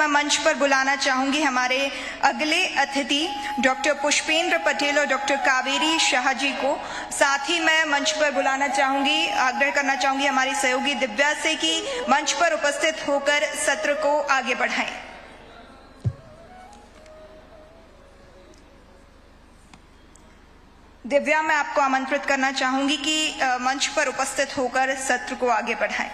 मैं मंच पर बुलाना चाहूंगी हमारे अगले अतिथि डॉक्टर पुष्पेंद्र पटेल और डॉक्टर कावेरी शाह जी को। साथ ही मैं मंच पर बुलाना चाहूंगी, आग्रह करना चाहूंगी हमारी सहयोगी दिव्या से कि मंच पर उपस्थित होकर सत्र को आगे बढ़ाएं। दिव्या, मैं आपको आमंत्रित करना चाहूंगी कि मंच पर उपस्थित होकर सत्र को आगे बढ़ाएं।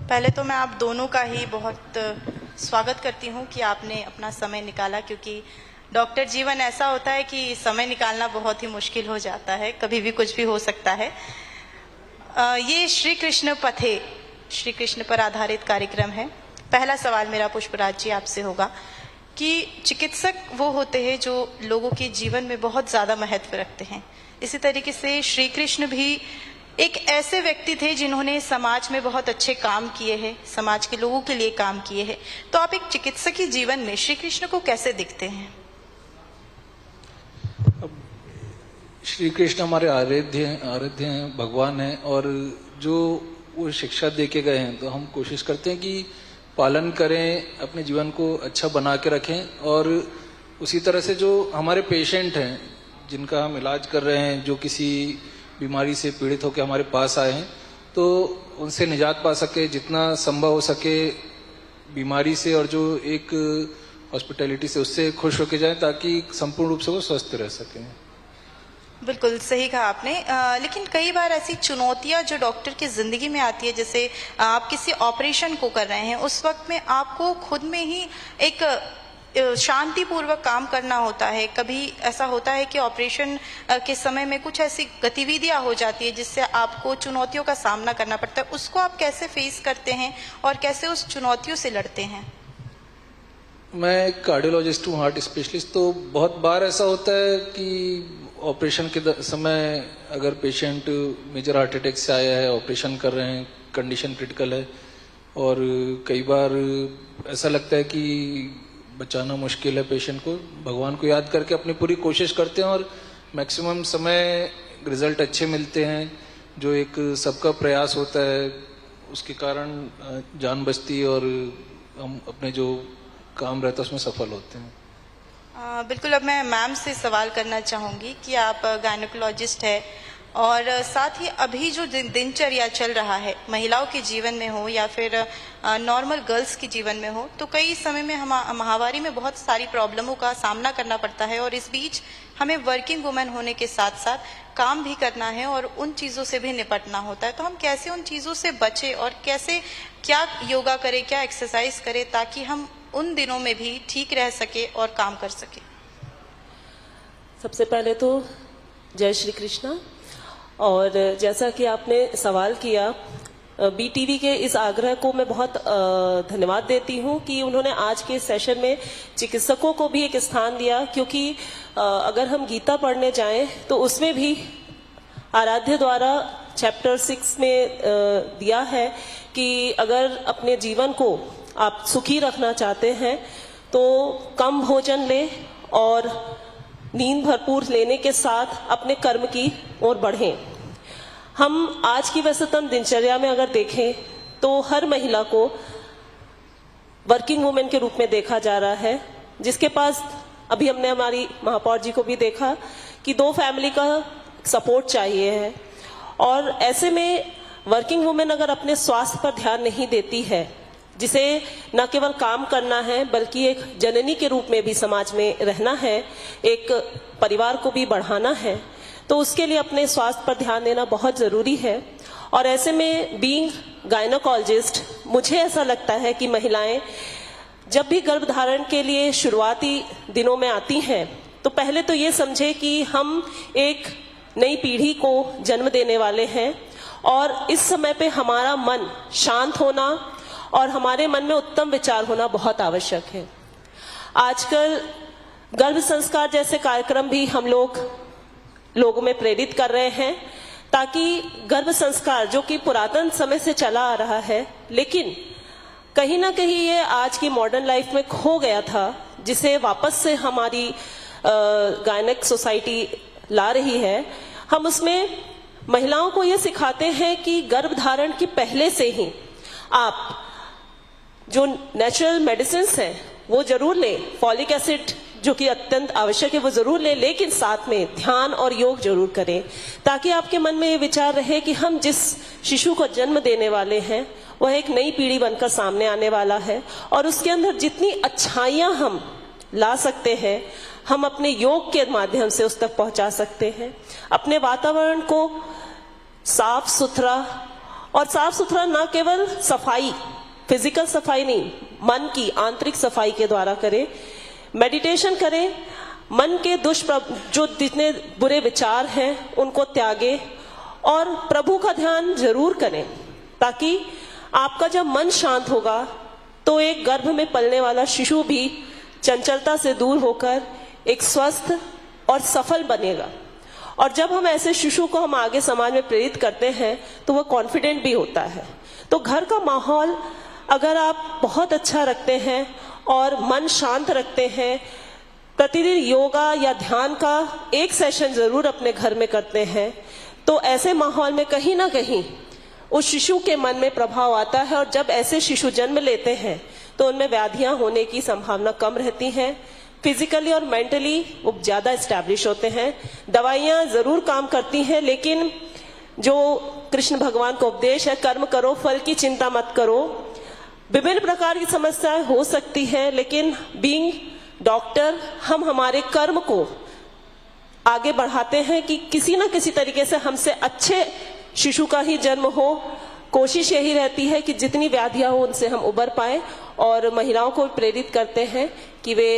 पहले तो मैं आप दोनों का ही बहुत स्वागत करती हूं कि आपने अपना समय निकाला, क्योंकि डॉक्टर जीवन ऐसा होता है कि समय निकालना बहुत ही मुश्किल हो जाता है, कभी भी कुछ भी हो सकता है। ये श्री कृष्ण पथे, श्री कृष्ण पर आधारित कार्यक्रम है। पहला सवाल मेरा पुष्पराज जी आपसे होगा कि चिकित्सक वो होते हैं जो लोगों के जीवन में बहुत ज़्यादा महत्व रखते हैं। इसी तरीके से श्री कृष्ण भी एक ऐसे व्यक्ति थे जिन्होंने समाज में बहुत अच्छे काम किए हैं, समाज के लोगों के लिए काम किए हैं। तो आप एक चिकित्सक की जीवन में श्री कृष्ण को कैसे दिखते हैं? श्री कृष्ण हमारे आराध्य हैं, भगवान हैं, और जो वो शिक्षा दे के गए हैं तो हम कोशिश करते हैं कि पालन करें, अपने जीवन को अच्छा बना के रखें। और उसी तरह से जो हमारे पेशेंट हैं जिनका हम इलाज कर रहे हैं, जो किसी बीमारी से पीड़ित होकर हमारे पास आए हैं, तो उनसे निजात पा सके, जितना संभव हो सके बीमारी से और जो एक हॉस्पिटैलिटी से, उससे खुश होके जाएं ताकि संपूर्ण रूप से वो स्वस्थ रह सकें। बिल्कुल सही कहा आपने। लेकिन कई बार ऐसी चुनौतियां जो डॉक्टर की जिंदगी में आती है, जैसे आप किसी ऑपरेशन को कर रहे हैं, उस वक्त में आपको खुद में ही एक शांतिपूर्वक काम करना होता है। कभी ऐसा होता है कि ऑपरेशन के समय में कुछ ऐसी गतिविधियां हो जाती है जिससे आपको चुनौतियों का सामना करना पड़ता है। उसको आप कैसे फेस करते हैं और कैसे उस चुनौतियों से लड़ते हैं? मैं कार्डियोलॉजिस्ट हूँ, हार्ट स्पेशलिस्ट। तो बहुत बार ऐसा होता है कि ऑपरेशन के समय अगर पेशेंट मेजर हार्ट अटैक से आया है, ऑपरेशन कर रहे हैं, कंडीशन क्रिटिकल है, और कई बार ऐसा लगता है कि बचाना मुश्किल है पेशेंट को। भगवान को याद करके अपनी पूरी कोशिश करते हैं और मैक्सिमम समय रिजल्ट अच्छे मिलते हैं। जो एक सबका प्रयास होता है उसके कारण जान बचती है और हम अपने जो काम रहता है उसमें सफल होते हैं। बिल्कुल। अब मैं मैम से सवाल करना चाहूँगी कि आप गायनेकोलॉजिस्ट है और साथ ही अभी जो दिनचर्या चल रहा है महिलाओं के जीवन में हो या फिर नॉर्मल गर्ल्स के जीवन में हो, तो कई समय में हम माहवारी में बहुत सारी प्रॉब्लमों का सामना करना पड़ता है और इस बीच हमें वर्किंग वुमेन होने के साथ साथ काम भी करना है और उन चीज़ों से भी निपटना होता है। तो हम कैसे उन चीज़ों से बचें और कैसे क्या योगा करें, क्या एक्सरसाइज करें ताकि हम उन दिनों में भी ठीक रह सके और काम कर सके? सबसे पहले तो जय श्री कृष्णा। और जैसा कि आपने सवाल किया, बीटीवी के इस आग्रह को मैं बहुत धन्यवाद देती हूं कि उन्होंने आज के सेशन में चिकित्सकों को भी एक स्थान दिया, क्योंकि अगर हम गीता पढ़ने जाएं तो उसमें भी आराध्य द्वारा चैप्टर 6 में दिया है कि अगर अपने जीवन को आप सुखी रखना चाहते हैं तो कम भोजन लें और नींद भरपूर लेने के साथ अपने कर्म की ओर बढ़ें। हम आज की व्यस्ततम दिनचर्या में अगर देखें तो हर महिला को वर्किंग वुमेन के रूप में देखा जा रहा है, जिसके पास अभी हमने हमारी महापौर जी को भी देखा कि 2 फैमिली का सपोर्ट चाहिए है। और ऐसे में वर्किंग वुमेन अगर अपने स्वास्थ्य पर ध्यान नहीं देती है, जिसे न केवल काम करना है बल्कि एक जननी के रूप में भी समाज में रहना है, एक परिवार को भी बढ़ाना है, तो उसके लिए अपने स्वास्थ्य पर ध्यान देना बहुत ज़रूरी है। और ऐसे में बीइंग गायनेकोलॉजिस्ट मुझे ऐसा लगता है कि महिलाएं जब भी गर्भधारण के लिए शुरुआती दिनों में आती हैं तो पहले तो ये समझे कि हम एक नई पीढ़ी को जन्म देने वाले हैं और इस समय पे हमारा मन शांत होना और हमारे मन में उत्तम विचार होना बहुत आवश्यक है। आजकल गर्भ संस्कार जैसे कार्यक्रम भी हम लोगों में प्रेरित कर रहे हैं, ताकि गर्भ संस्कार जो कि पुरातन समय से चला आ रहा है, लेकिन कहीं ना कहीं ये आज की मॉडर्न लाइफ में खो गया था, जिसे वापस से हमारी गायनेक सोसाइटी ला रही है। हम उसमें महिलाओं को ये सिखाते हैं कि गर्भधारण के पहले से ही आप जो नेचुरल मेडिसिन्स हैं वो जरूर लें, फॉलिक एसिड जो कि अत्यंत आवश्यक है वो जरूर लें, लेकिन साथ में ध्यान और योग जरूर करें, ताकि आपके मन में ये विचार रहे कि हम जिस शिशु को जन्म देने वाले हैं वह एक नई पीढ़ी बनकर सामने आने वाला है, और उसके अंदर जितनी अच्छाइयां हम ला सकते हैं हम अपने योग के माध्यम से उस तक पहुंचा सकते हैं। अपने वातावरण को साफ सुथरा, और साफ सुथरा न केवल सफाई, फिजिकल सफाई नहीं, मन की आंतरिक सफाई के द्वारा करें। मेडिटेशन करें, मन के जो जितने बुरे विचार हैं उनको त्यागें, और प्रभु का ध्यान जरूर करें, ताकि आपका जब मन शांत होगा तो एक गर्भ में पलने वाला शिशु भी चंचलता से दूर होकर एक स्वस्थ और सफल बनेगा। और जब हम ऐसे शिशु को हम आगे समाज में प्रेरित करते हैं तो वह कॉन्फिडेंट भी होता है। तो घर का माहौल अगर आप बहुत अच्छा रखते हैं और मन शांत रखते हैं, प्रतिदिन योगा या ध्यान का एक सेशन जरूर अपने घर में करते हैं, तो ऐसे माहौल में कहीं ना कहीं उस शिशु के मन में प्रभाव आता है, और जब ऐसे शिशु जन्म लेते हैं तो उनमें व्याधियां होने की संभावना कम रहती है। फिजिकली और मेंटली वो ज्यादा एस्टैब्लिश होते हैं। दवाइयां जरूर काम करती हैं, लेकिन जो कृष्ण भगवान का उपदेश है, कर्म करो फल की चिंता मत करो, विभिन्न प्रकार की समस्याएं हो सकती हैं, लेकिन बीइंग डॉक्टर हम हमारे कर्म को आगे बढ़ाते हैं कि किसी ना किसी तरीके से हमसे अच्छे शिशु का ही जन्म हो। कोशिश यही रहती है कि जितनी व्याधियां हो उनसे हम उबर पाए, और महिलाओं को प्रेरित करते हैं कि वे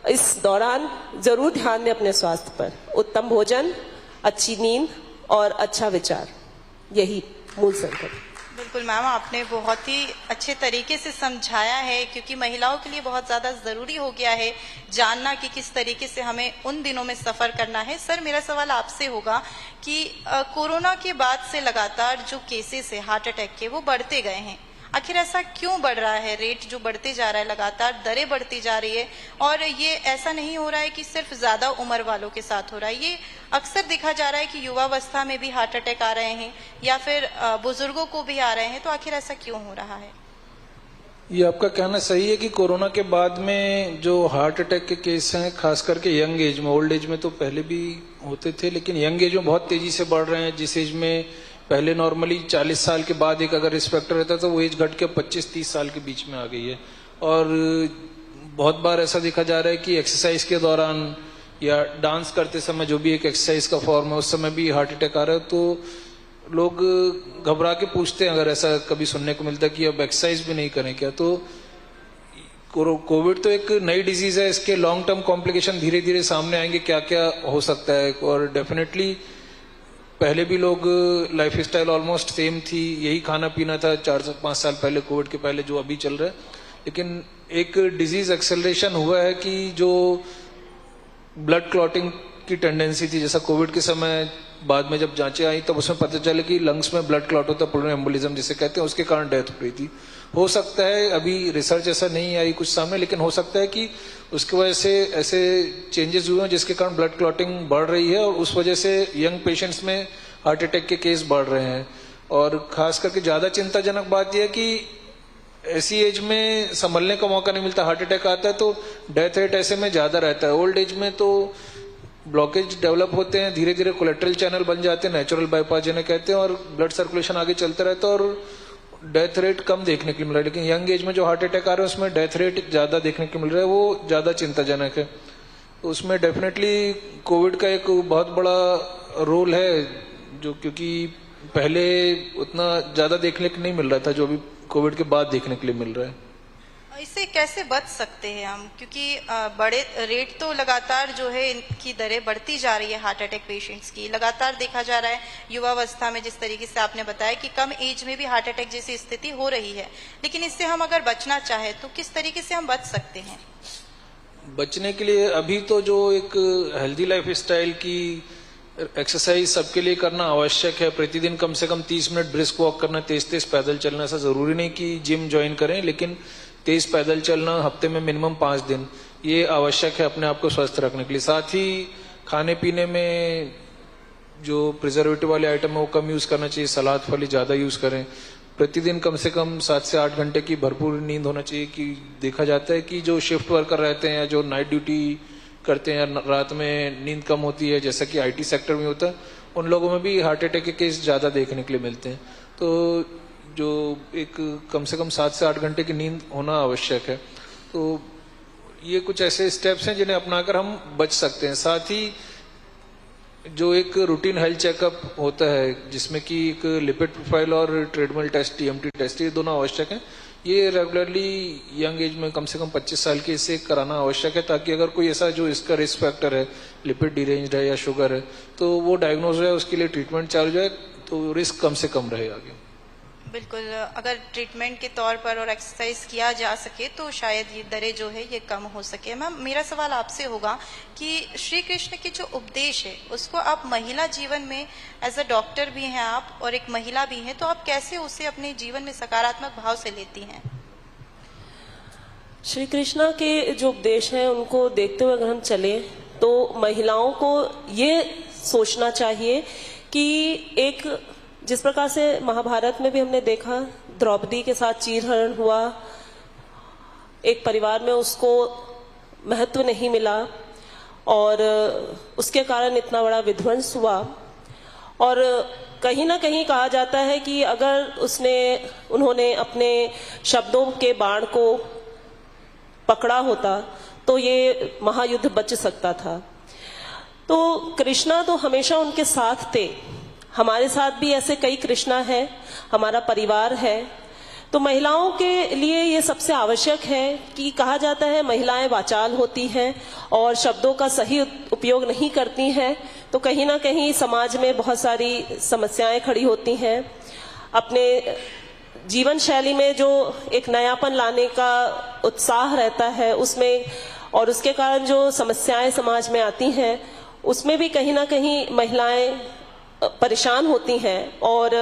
इस दौरान जरूर ध्यान दें अपने स्वास्थ्य पर। उत्तम भोजन, अच्छी नींद और अच्छा विचार, यही मूल संकल्प। बिल्कुल मैम, आपने बहुत ही अच्छे तरीके से समझाया है, क्योंकि महिलाओं के लिए बहुत ज़्यादा ज़रूरी हो गया है जानना कि किस तरीके से हमें उन दिनों में सफ़र करना है। सर, मेरा सवाल आपसे होगा कि कोरोना के बाद से लगातार जो केसेस है हार्ट अटैक के वो बढ़ते गए हैं, आखिर ऐसा क्यों बढ़ रहा है? रेट जो बढ़ते जा रहा है, लगातार दरें बढ़ती जा रही है, और ये ऐसा नहीं हो रहा है कि सिर्फ ज़्यादा उम्र वालों के साथ हो रहा है, ये अक्सर देखा जा रहा है कि युवावस्था में भी हार्ट अटैक आ रहे हैं या फिर बुजुर्गों को भी आ रहे हैं, तो आखिर ऐसा क्यों हो रहा है? ये आपका कहना सही है कि कोरोना के बाद में जो हार्ट अटैक के केस हैं, खास करके यंग एज में, ओल्ड एज में तो पहले भी होते थे, लेकिन यंग एज में बहुत तेजी से बढ़ रहे हैं। जिस एज में पहले नॉर्मली 40 साल के बाद एक अगर रिस्क फैक्टर रहता था, वो एज घट के 25-30 साल के बीच में आ गई है। और बहुत बार ऐसा देखा जा रहा है कि एक्सरसाइज के दौरान या डांस करते समय, जो भी एक एक्सरसाइज का फॉर्म है, उस समय भी हार्ट अटैक आ रहा है। तो लोग घबरा के पूछते हैं, अगर ऐसा कभी सुनने को मिलता है कि अब एक्सरसाइज भी नहीं करें क्या। तो कोविड तो एक नई डिजीज है, इसके लॉन्ग टर्म कॉम्प्लिकेशन धीरे धीरे सामने आएंगे, क्या क्या हो सकता है। और डेफिनेटली पहले भी लोग लाइफ स्टाइल ऑलमोस्ट सेम थी, यही खाना पीना था 4-5 साल पहले, कोविड के पहले जो अभी चल रहा है। लेकिन एक डिजीज एक्सेलरेशन हुआ है कि जो ब्लड क्लॉटिंग की टेंडेंसी थी, जैसा कोविड के समय बाद में जब जांचें आई तब उसमें पता चला कि लंग्स में ब्लड क्लॉट होता है, पुल्मोनरी एम्बोलिज्म जिसे कहते हैं, उसके कारण डेथ हो रही थी। हो सकता है, अभी रिसर्च ऐसा नहीं आई कुछ सामने, लेकिन हो सकता है कि उसकी वजह से ऐसे चेंजेस हुए हैं जिसके कारण ब्लड क्लॉटिंग बढ़ रही है, और उस वजह से यंग पेशेंट्स में हार्ट अटैक के केस बढ़ रहे हैं। और खास करके ज्यादा चिंताजनक बात यह है कि ऐसी एज में संभलने का मौका नहीं मिलता, हार्ट अटैक आता है तो डेथ रेट ऐसे में ज्यादा रहता है। ओल्ड एज में तो ब्लॉकेज डेवलप होते हैं, धीरे धीरे कोलेट्रल चैनल बन जाते हैं, नेचुरल बाईपास जिन्हें कहते हैं, और ब्लड सर्कुलेशन आगे चलता रहता है और डेथ रेट कम देखने को मिल रहा है। लेकिन यंग एज में जो हार्ट अटैक आ रहा है उसमें डेथ रेट ज्यादा देखने को मिल रहा है, वो ज्यादा चिंताजनक है। उसमें डेफिनेटली कोविड का एक बहुत बड़ा रोल है, जो क्योंकि पहले उतना ज्यादा देखने को नहीं मिल रहा था, जो अभी कोविड के बाद देखने के लिए मिल रहा है। इससे कैसे बच सकते हैं हम, क्योंकि बड़े रेट तो लगातार जो है इनकी दरें बढ़ती जा रही है हार्ट अटैक पेशेंट्स की। लगातार देखा जा रहा है युवावस्था में, जिस तरीके से आपने बताया कि कम एज में भी हार्ट अटैक जैसी स्थिति हो रही है, लेकिन इससे हम अगर बचना चाहें तो किस तरीके से हम बच सकते हैं? बचने के लिए अभी तो जो एक हेल्दी लाइफ स्टाइल की एक्सरसाइज सबके लिए करना आवश्यक है। प्रतिदिन कम से कम 30 मिनट ब्रिस्क वॉक करना, तेज पैदल चलना। ऐसा जरूरी नहीं कि जिम ज्वाइन करें, लेकिन तेज पैदल चलना हफ्ते में मिनिमम 5 दिन, ये आवश्यक है अपने आप को स्वस्थ रखने के लिए। साथ ही खाने पीने में जो प्रिजर्वेटिव वाले आइटम है वो कम यूज करना चाहिए, सलाद फली ज्यादा यूज करें। प्रतिदिन कम से कम 7 से 8 घंटे की भरपूर नींद होना चाहिए। कि देखा जाता है कि जो शिफ्ट वर्कर रहते हैं या जो नाइट ड्यूटी करते हैं या रात में नींद कम होती है, जैसा कि IT सेक्टर में होता है, उन लोगों में भी हार्ट अटैक के केस ज्यादा देखने के लिए मिलते हैं। तो जो एक कम से कम 7 से 8 घंटे की नींद होना आवश्यक है। तो ये कुछ ऐसे स्टेप्स हैं जिन्हें अपनाकर हम बच सकते हैं। साथ ही जो एक रूटीन हेल्थ चेकअप होता है, जिसमें कि एक लिपिड प्रोफाइल और ट्रेडमिल टेस्ट, TMT टेस्ट, ये दोनों आवश्यक हैं। ये रेगुलरली यंग एज में कम से कम 25 साल के इसे कराना आवश्यक है, ताकि अगर कोई ऐसा जो इसका रिस्क फैक्टर है, लिपिड डिरेंज्ड है या शुगर है, तो वो डायग्नोज है, उसके लिए ट्रीटमेंट चालू जाए तो रिस्क कम से कम रहे आगे। बिल्कुल, अगर ट्रीटमेंट के तौर पर और एक्सरसाइज किया जा सके तो शायद ये दरें जो है ये कम हो सके। मैम, मेरा सवाल आपसे होगा कि श्री कृष्ण के जो उपदेश है उसको आप महिला जीवन में, एज अ डॉक्टर भी हैं आप और एक महिला भी हैं, तो आप कैसे उसे अपने जीवन में सकारात्मक भाव से लेती हैं? श्री कृष्णा के जो उपदेश हैं उनको देखते हुए अगर हम चले तो महिलाओं को ये सोचना चाहिए कि एक, जिस प्रकार से महाभारत में भी हमने देखा द्रौपदी के साथ चीरहरण हुआ, एक परिवार में उसको महत्व नहीं मिला और उसके कारण इतना बड़ा विध्वंस हुआ। और कहीं ना कहीं कहा जाता है कि अगर उन्होंने अपने शब्दों के बाण को पकड़ा होता तो ये महायुद्ध बच सकता था। तो कृष्णा तो हमेशा उनके साथ थे। हमारे साथ भी ऐसे कई कृष्णा है, हमारा परिवार है। तो महिलाओं के लिए ये सबसे आवश्यक है कि कहा जाता है महिलाएं वाचाल होती हैं और शब्दों का सही उपयोग नहीं करती हैं, तो कहीं ना कहीं समाज में बहुत सारी समस्याएं खड़ी होती हैं। अपने जीवन शैली में जो एक नयापन लाने का उत्साह रहता है उसमें, और उसके कारण जो समस्याएं समाज में आती हैं उसमें भी कहीं ना कहीं महिलाएं परेशान होती हैं और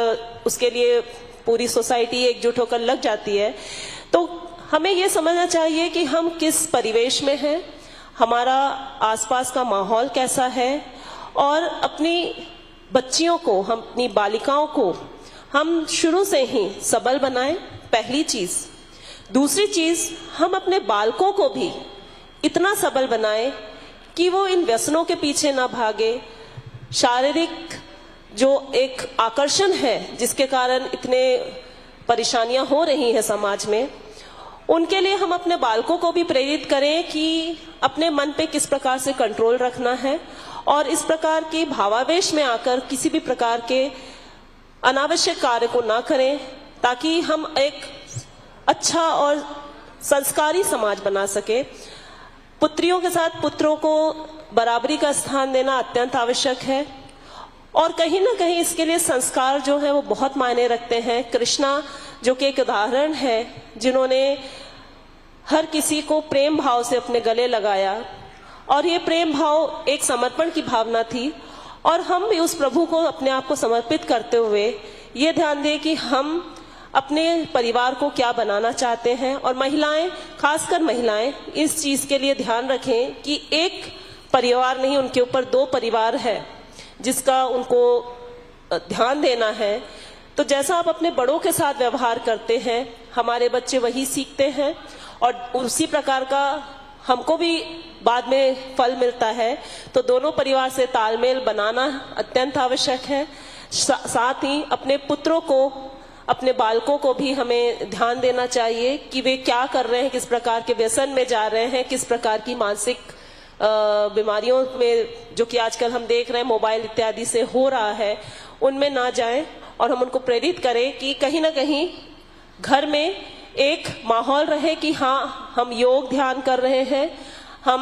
उसके लिए पूरी सोसाइटी एकजुट होकर लग जाती है। तो हमें ये समझना चाहिए कि हम किस परिवेश में हैं, हमारा आसपास का माहौल कैसा है, और अपनी बच्चियों को, हम अपनी बालिकाओं को हम शुरू से ही सबल बनाएं, पहली चीज। दूसरी चीज, हम अपने बालकों को भी इतना सबल बनाएं कि वो इन व्यसनों के पीछे ना भागे। शारीरिक जो एक आकर्षण है जिसके कारण इतने परेशानियां हो रही हैं समाज में, उनके लिए हम अपने बालकों को भी प्रेरित करें कि अपने मन पे किस प्रकार से कंट्रोल रखना है और इस प्रकार के भावावेश में आकर किसी भी प्रकार के अनावश्यक कार्य को ना करें, ताकि हम एक अच्छा और संस्कारी समाज बना सके। पुत्रियों के साथ पुत्रों को बराबरी का स्थान देना अत्यंत आवश्यक है और कहीं ना कहीं इसके लिए संस्कार जो है वो बहुत मायने रखते हैं। कृष्णा जो कि एक उदाहरण है, जिन्होंने हर किसी को प्रेम भाव से अपने गले लगाया, और ये प्रेम भाव एक समर्पण की भावना थी। और हम भी उस प्रभु को अपने आप को समर्पित करते हुए ये ध्यान दें कि हम अपने परिवार को क्या बनाना चाहते हैं। और महिलाएं, खासकर महिलाएं, इस चीज के लिए ध्यान रखें कि एक परिवार नहीं, उनके ऊपर 2 परिवार है जिसका उनको ध्यान देना है। तो जैसा आप अपने बड़ों के साथ व्यवहार करते हैं, हमारे बच्चे वही सीखते हैं और उसी प्रकार का हमको भी बाद में फल मिलता है। तो दोनों परिवार से तालमेल बनाना अत्यंत आवश्यक है। साथ ही अपने पुत्रों को, अपने बालकों को भी हमें ध्यान देना चाहिए कि वे क्या कर रहे हैं, किस प्रकार के व्यसन में जा रहे हैं, किस प्रकार की मानसिक बीमारियों में जो कि आजकल हम देख रहे हैं मोबाइल इत्यादि से हो रहा है, उनमें ना जाएं। और हम उनको प्रेरित करें कि कहीं ना कहीं घर में एक माहौल रहे कि हाँ हम योग ध्यान कर रहे हैं, हम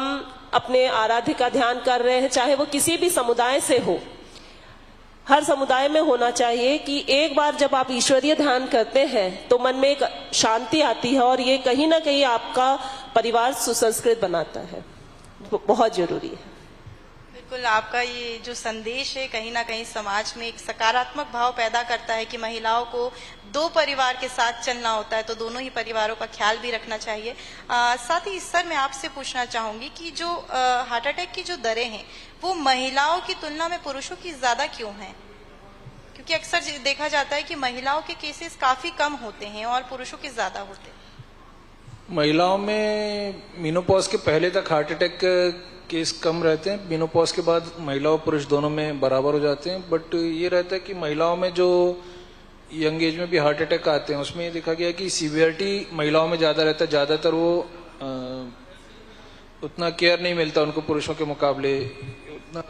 अपने आराध्य का ध्यान कर रहे हैं, चाहे वो किसी भी समुदाय से हो। हर समुदाय में होना चाहिए कि एक बार जब आप ईश्वरीय ध्यान करते हैं तो मन में एक शांति आती है और ये कहीं ना कहीं आपका परिवार सुसंस्कृत बनाता है, बहुत जरूरी है। बिल्कुल, आपका ये जो संदेश है कहीं ना कहीं समाज में एक सकारात्मक भाव पैदा करता है कि महिलाओं को दो परिवार के साथ चलना होता है, तो दोनों ही परिवारों का ख्याल भी रखना चाहिए। साथ ही सर मैं आपसे पूछना चाहूंगी कि जो हार्ट अटैक की जो दरें हैं वो महिलाओं की तुलना में पुरुषों की ज्यादा क्यों हैं? क्योंकि अक्सर देखा जाता है कि महिलाओं के केसेस काफी कम होते हैं और पुरुषों के ज्यादा होते हैं। महिलाओं में मेनोपॉज के पहले तक हार्ट अटैक केस कम रहते हैं, मेनोपॉज के बाद महिला और पुरुष दोनों में बराबर हो जाते हैं। बट ये रहता है कि महिलाओं में जो यंग एज में भी हार्ट अटैक आते हैं उसमें ये देखा गया कि सीवियरिटी महिलाओं में ज्यादा रहता है, ज्यादातर वो उतना केयर नहीं मिलता उनको पुरुषों के मुकाबले, उतना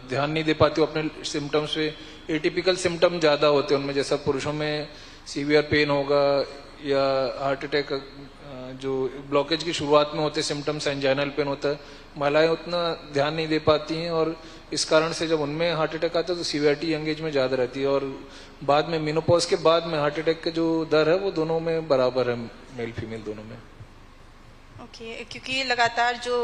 ध्यान नहीं दे पाते अपने सिम्टम्स पे। एटिपिकल सिम्टम ज्यादा होते हैं उनमें, जैसा पुरुषों में सीवियर पेन होगा या हार्ट अटैक जो ब्लॉकेज की शुरुआत में होते सिम्टम्स, एंजाइनल पेन होता है, महिलाएं उतना ध्यान नहीं दे पाती हैं और इस कारण से जब उनमें हार्ट अटैक आता है तो सीवियरिटी यंग एज में ज्यादा रहती है। और बाद में मेनोपॉज के बाद में हार्ट अटैक का जो दर है वो दोनों में बराबर है, मेल फीमेल दोनों में। ओके, क्योंकि लगातार जो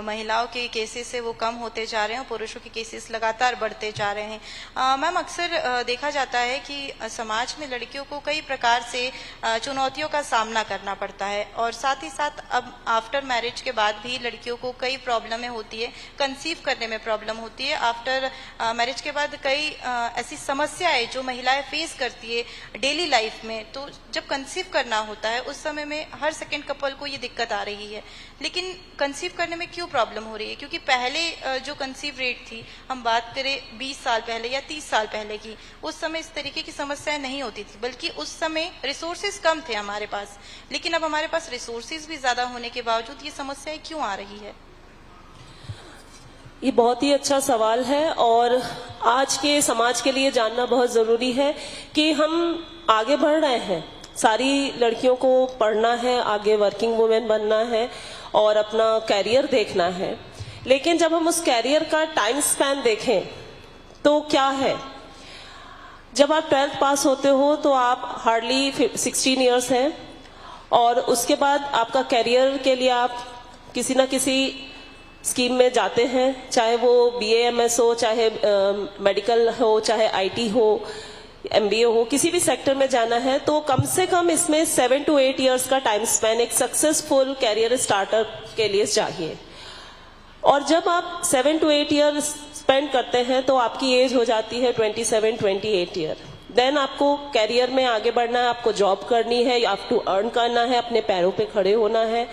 महिलाओं के केसेस है वो कम होते जा रहे हैं और पुरुषों के केसेस लगातार बढ़ते जा रहे हैं। मैम अक्सर देखा जाता है कि समाज में लड़कियों को कई प्रकार से चुनौतियों का सामना करना पड़ता है और साथ ही साथ अब आफ्टर मैरिज के बाद भी लड़कियों को कई प्रॉब्लमें होती है, कंसीव करने में प्रॉब्लम होती है। आफ्टर मैरिज के बाद कई ऐसी समस्याएं जो महिलाएं फेस करती है डेली लाइफ में, तो जब कंसीव करना होता है उस समय में हर सेकेंड कपल को ये दिक्कत आ रही है। लेकिन कंसीव करने में क्यों प्रॉब्लम हो रही है? क्योंकि पहले जो कंसीव रेट थी, हम बात करें 20 साल पहले या 30 साल पहले की, उस समय इस तरीके की समस्याएं नहीं होती थी, बल्कि उस समय रिसोर्सेज कम थे हमारे पास। लेकिन अब हमारे पास रिसोर्सेज भी ज्यादा होने के बावजूद ये समस्याएं क्यों आ रही है? ये बहुत ही अच्छा सवाल है और आज के समाज के लिए जानना बहुत जरूरी है कि हम आगे बढ़ रहे हैं, सारी लड़कियों को पढ़ना है, आगे वर्किंग वुमेन बनना है और अपना कैरियर देखना है। लेकिन जब हम उस कैरियर का टाइम स्पैन देखें तो क्या है, जब आप 12th पास होते हो तो आप हार्डली 16 इयर्स हैं और उसके बाद आपका कैरियर के लिए आप किसी ना किसी स्कीम में जाते हैं, चाहे वो BAMS हो, चाहे मेडिकल हो, चाहे IT हो, MBA हो, किसी भी सेक्टर में जाना है तो कम से कम इसमें 7 to 8 इयर्स का टाइम स्पैन एक सक्सेसफुल कैरियर स्टार्टर के लिए चाहिए। और जब आप 7 to 8 ईयर स्पेंड करते हैं तो आपकी एज हो जाती है 27-28 ईयर। देन आपको कैरियर में आगे बढ़ना है, आपको जॉब करनी है, आप टू अर्न करना है, अपने पैरों पे खड़े होना है।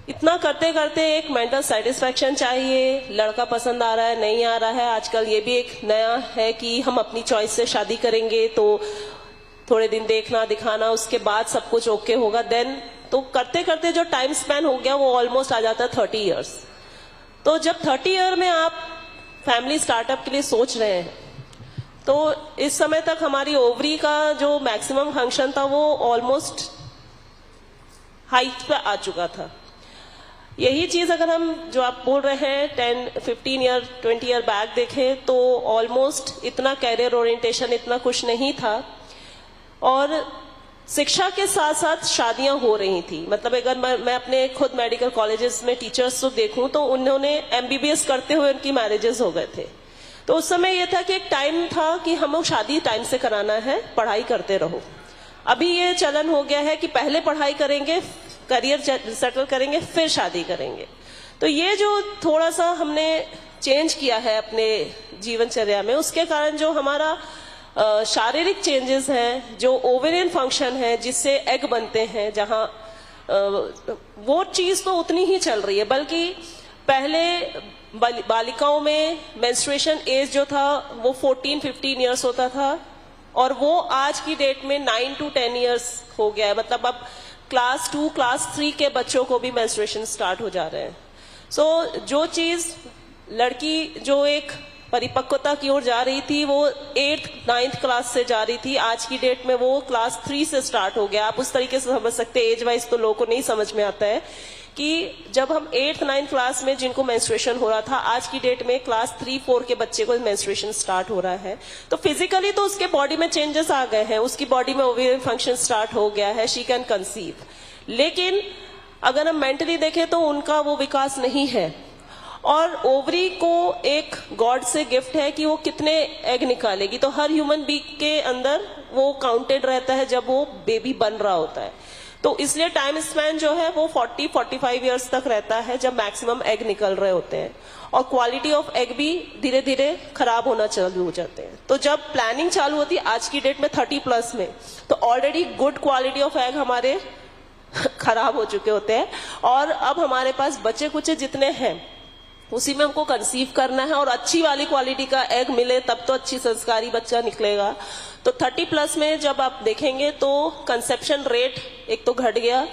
इतना करते करते एक मेंटल सेटिस्फैक्शन चाहिए, लड़का पसंद आ रहा है नहीं आ रहा है। आजकल ये भी एक नया है कि हम अपनी चॉइस से शादी करेंगे तो थोड़े दिन देखना दिखाना, उसके बाद सब कुछ ओके होगा। देन तो करते करते जो टाइम स्पैन हो गया वो ऑलमोस्ट आ जाता है 30 इयर्स। तो जब 30 ईयर में आप फैमिली स्टार्टअप के लिए सोच रहे हैं तो इस समय तक हमारी ओवरी का जो मैक्सिमम फंक्शन था वो ऑलमोस्ट हाइट पे आ चुका था। यही चीज अगर हम जो आप बोल रहे हैं 10, 15 ईयर 20 ईयर बैक देखें तो ऑलमोस्ट इतना कैरियर ओरिएंटेशन इतना कुछ नहीं था और शिक्षा के साथ साथ शादियां हो रही थी। मतलब अगर मैं अपने खुद मेडिकल कॉलेजेस में टीचर्स को देखूं तो उन्होंने MBBS करते हुए उनकी मैरिजेस हो गए थे। तो उस समय यह था कि एक टाइम था कि हम लोग शादी टाइम से कराना है, पढ़ाई करते रहो। अभी ये चलन हो गया है कि पहले पढ़ाई करेंगे, करियर सेटल करेंगे, फिर शादी करेंगे। तो ये जो थोड़ा सा हमने चेंज किया है अपने जीवनचर्या में, उसके कारण जो हमारा शारीरिक चेंजेस हैं, जो ओवेरियन फंक्शन है जिससे एग बनते हैं, जहां वो चीज तो उतनी ही चल रही है, बल्कि पहले बालिकाओं में मेंस्ट्रुएशन एज जो था वो 14-15 इयर्स होता था और वो आज की डेट में 9 to 10 इयर्स हो गया है। मतलब अब क्लास 2, क्लास 3 के बच्चों को भी मेंस्ट्रुएशन स्टार्ट हो जा रहे हैं। सो जो चीज लड़की जो एक परिपक्वता की ओर जा रही थी वो 8th 9th क्लास से जा रही थी, आज की डेट में वो क्लास 3 से स्टार्ट हो गया। आप उस तरीके से समझ सकते हैं, एज वाइज तो लोगों को नहीं समझ में आता है कि जब हम 8th 9th क्लास में जिनको मेंस्ट्रुएशन हो रहा था, आज की डेट में क्लास 3-4 के बच्चे को मेंस्ट्रुएशन स्टार्ट हो रहा है। तो फिजिकली तो उसके बॉडी में चेंजेस आ गए हैं, उसकी बॉडी में ओवेरियन फंक्शन स्टार्ट हो गया है, शी कैन कंसीव। लेकिन अगर हम मेंटली देखें तो उनका वो विकास नहीं है। और ओवरी को एक गॉड से गिफ्ट है कि वो कितने एग निकालेगी, तो हर ह्यूमन बीइंग के अंदर वो काउंटेड रहता है जब वो बेबी बन रहा होता है। तो इसलिए टाइम स्पैन जो है वो 40-45 ईयर्स तक रहता है जब मैक्सिमम एग निकल रहे होते हैं, और क्वालिटी ऑफ एग भी धीरे धीरे खराब होना चालू हो जाते हैं। तो जब प्लानिंग चालू होती है आज की डेट में 30+ में, तो already good quality of egg हमारे खराब हो चुके होते हैं, और अब हमारे पास बचे कुचे जितने हैं उसी में हमको कंसीव करना है, और अच्छी वाली क्वालिटी का एग मिले तब तो अच्छी संस्कारी बच्चा निकलेगा। तो 30+ में जब आप देखेंगे तो कंसेप्शन रेट एक तो घट गया।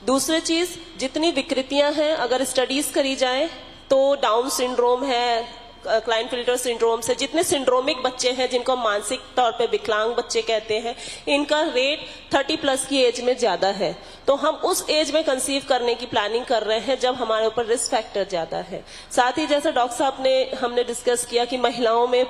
दूसरी चीज, जितनी विकृतियां हैं अगर स्टडीज करी जाए तो डाउन सिंड्रोम है, क्लाइनफिल्टर सिंड्रोम से जितने सिंड्रोमिक बच्चे हैं जिनको मानसिक तौर पे विकलांग बच्चे कहते हैं, इनका रेट 30+ की एज में ज्यादा है। तो हम उस एज में कंसीव करने की प्लानिंग कर रहे हैं जब हमारे ऊपर रिस्क फैक्टर ज्यादा है। साथ ही जैसे डॉक्टर साहब ने हमने डिस्कस किया कि महिलाओं में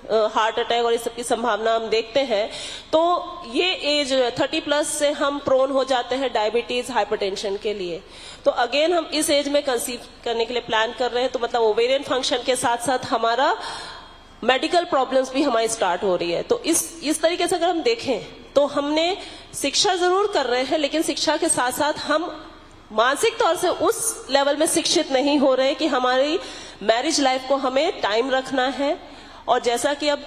हार्ट अटैक और इस सब की संभावना हम देखते हैं, तो ये एज 30+ से हम प्रोन हो जाते हैं डायबिटीज, हाइपरटेंशन के लिए। तो अगेन हम इस एज में कंसीव करने के लिए प्लान कर रहे हैं, तो मतलब ओवेरियन फंक्शन के साथ साथ हमारा मेडिकल प्रॉब्लम्स भी हमारी स्टार्ट हो रही है। तो इस तरीके से अगर हम देखें तो हमने शिक्षा जरूर कर रहे हैं, लेकिन शिक्षा के साथ साथ हम मानसिक तौर से उस लेवल में शिक्षित नहीं हो रहे कि हमारी मैरिज लाइफ को हमें टाइम रखना है। और जैसा कि अब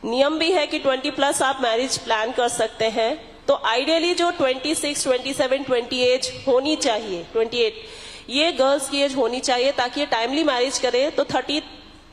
नियम भी है कि 20+ आप मैरिज प्लान कर सकते हैं, तो आइडियली जो 26, 27, 20 एज होनी चाहिए, 28 ये गर्ल्स की एज होनी चाहिए, ताकि ये टाइमली मैरिज करें तो 30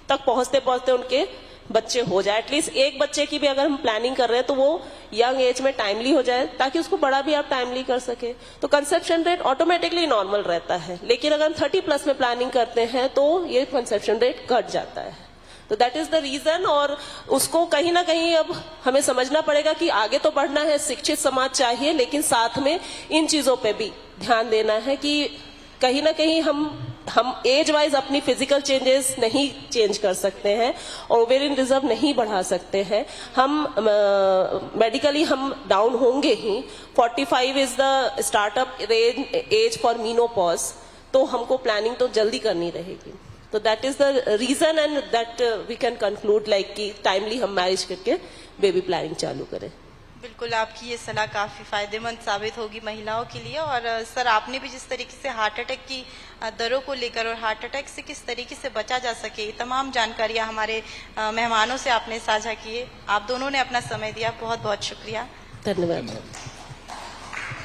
तक पहुंचते पहुंचते उनके बच्चे हो जाए। एटलीस्ट एक बच्चे की भी अगर हम प्लानिंग कर रहे हैं तो वो यंग एज में टाइमली हो जाए, ताकि उसको बड़ा भी आप टाइमली कर सके। तो कंसेप्शन रेट ऑटोमेटिकली नॉर्मल रहता है। लेकिन अगर हम 30+ में प्लानिंग करते हैं तो ये कंसेप्शन रेट घट जाता है। तो दैट इज द रीजन, और उसको कहीं ना कहीं अब हमें समझना पड़ेगा कि आगे तो बढ़ना है, शिक्षित समाज चाहिए, लेकिन साथ में इन चीजों पे भी ध्यान देना है कि कहीं ना कहीं हम एज वाइज अपनी फिजिकल चेंजेस नहीं चेंज कर सकते हैं और ओवेरियन रिजर्व नहीं बढ़ा सकते हैं। हम मेडिकली हम डाउन होंगे ही। 45 is the startup age for menopause, तो हमको प्लानिंग तो जल्दी करनी रहेगी। तो that is the reason and that we can conclude like कि टाइमली हम मैरिज करके बेबी प्लानिंग चालू करें। बिल्कुल, आपकी ये सलाह काफ़ी फ़ायदेमंद साबित होगी महिलाओं के लिए। और सर, आपने भी जिस तरीके से हार्ट अटैक की दरों को लेकर और हार्ट अटैक से किस तरीके से बचा जा सके, ये तमाम जानकारियाँ हमारे मेहमानों से आपने साझा किए। आप दोनों ने अपना समय दिया, बहुत बहुत शुक्रिया। धन्यवाद।